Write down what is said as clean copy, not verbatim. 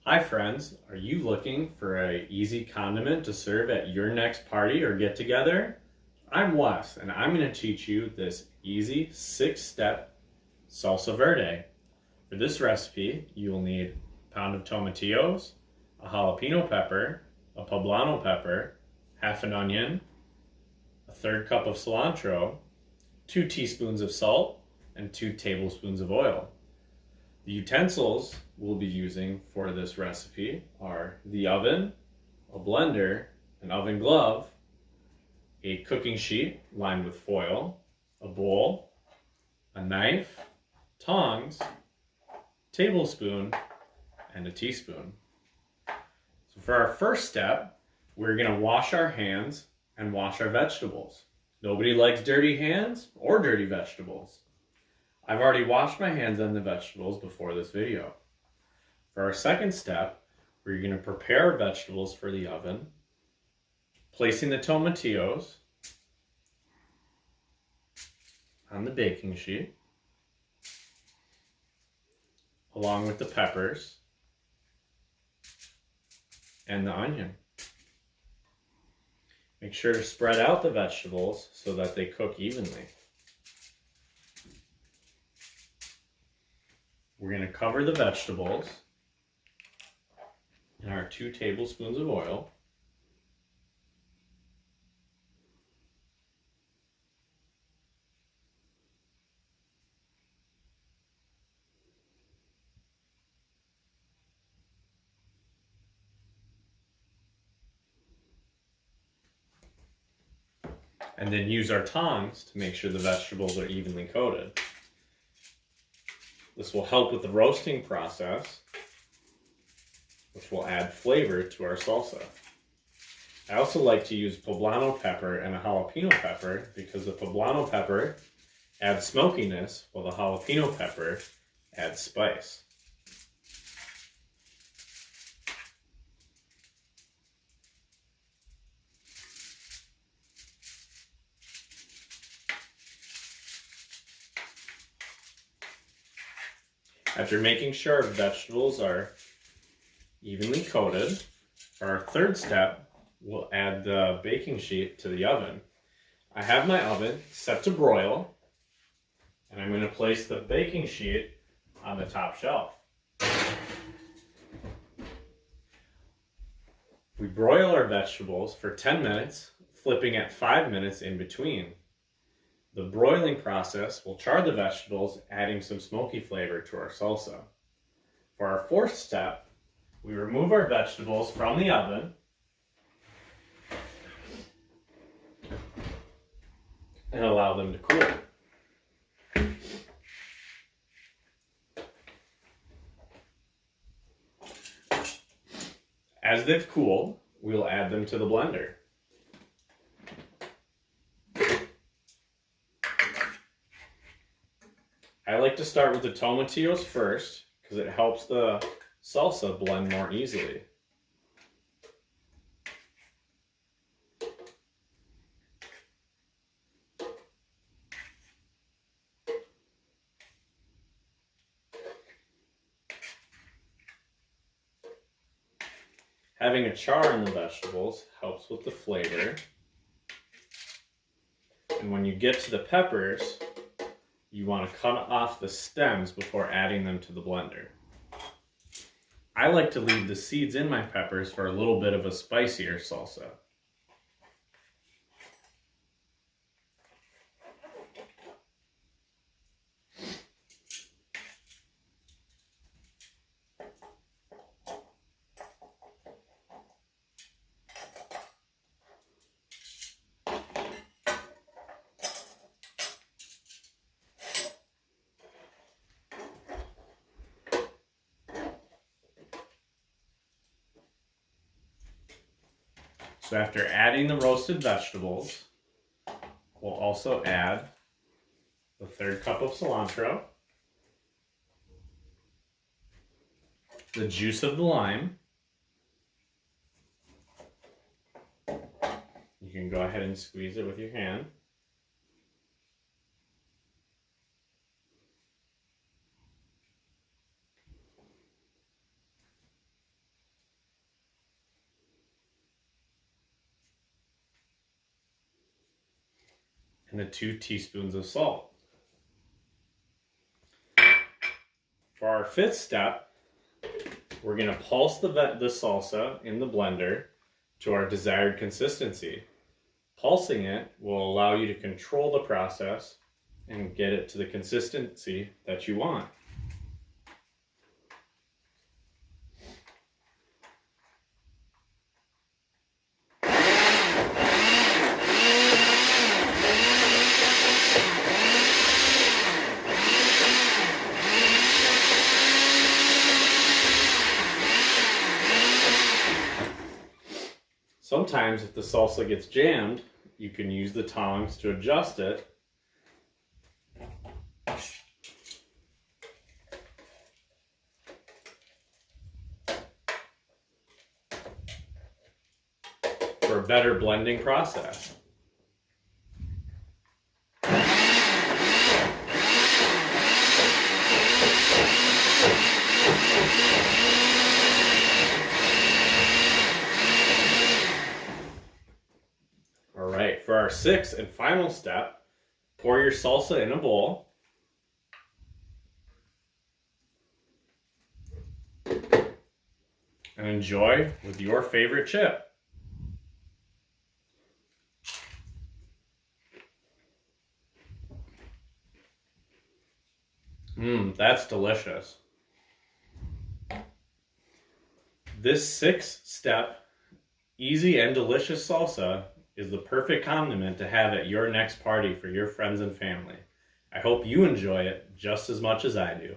Hi friends, are you looking for an easy condiment to serve at your next party or get together? I'm Wes and I'm going to teach you this easy 6-step Salsa Verde. For this recipe, you will need a pound of tomatillos, a jalapeno pepper, a poblano pepper, half an onion, a third cup of cilantro, 2 teaspoons of salt, and 2 tablespoons of oil. The utensils we'll be using for this recipe are the oven, a blender, an oven glove, a cooking sheet lined with foil, a bowl, a knife, tongs, tablespoon, and a teaspoon. So for our first step, we're going to wash our hands and wash our vegetables. Nobody likes dirty hands or dirty vegetables. I've already washed my hands and the vegetables before this video. For our second step, we're going to prepare our vegetables for the oven, placing the tomatillos on the baking sheet, along with the peppers and the onion. Make sure to spread out the vegetables so that they cook evenly. We're going to cover the vegetables in our 2 tablespoons of oil. And then use our tongs to make sure the vegetables are evenly coated. This will help with the roasting process, which will add flavor to our salsa. I also like to use poblano pepper and a jalapeno pepper because the poblano pepper adds smokiness while the jalapeno pepper adds spice. After making sure our vegetables are evenly coated, for our third step, we'll add the baking sheet to the oven. I have my oven set to broil, and I'm going to place the baking sheet on the top shelf. We broil our vegetables for 10 minutes, flipping at 5 minutes in between. The broiling process will char the vegetables, adding some smoky flavor to our salsa. For our fourth step, we remove our vegetables from the oven and allow them to cool. As they've cooled, we'll add them to the blender. I like to start with the tomatillos first because it helps the salsa blend more easily. Having a char in the vegetables helps with the flavor. And when you get to the peppers, you want to cut off the stems before adding them to the blender. I like to leave the seeds in my peppers for a little bit of a spicier salsa. So after adding the roasted vegetables, we'll also add the third cup of cilantro, the juice of the lime. You can go ahead and squeeze it with your hand. and 2 teaspoons of salt. For our 5th step, we're going to pulse the salsa in the blender to our desired consistency. Pulsing it will allow you to control the process and get it to the consistency that you want. Sometimes if the salsa gets jammed, you can use the tongs to adjust it. For a better blending process. Alright, for our 6th and final step, pour your salsa in a bowl. And enjoy with your favorite chip. That's delicious. This 6-step, easy and delicious salsa is the perfect condiment to have at your next party for your friends and family. I hope you enjoy it just as much as I do.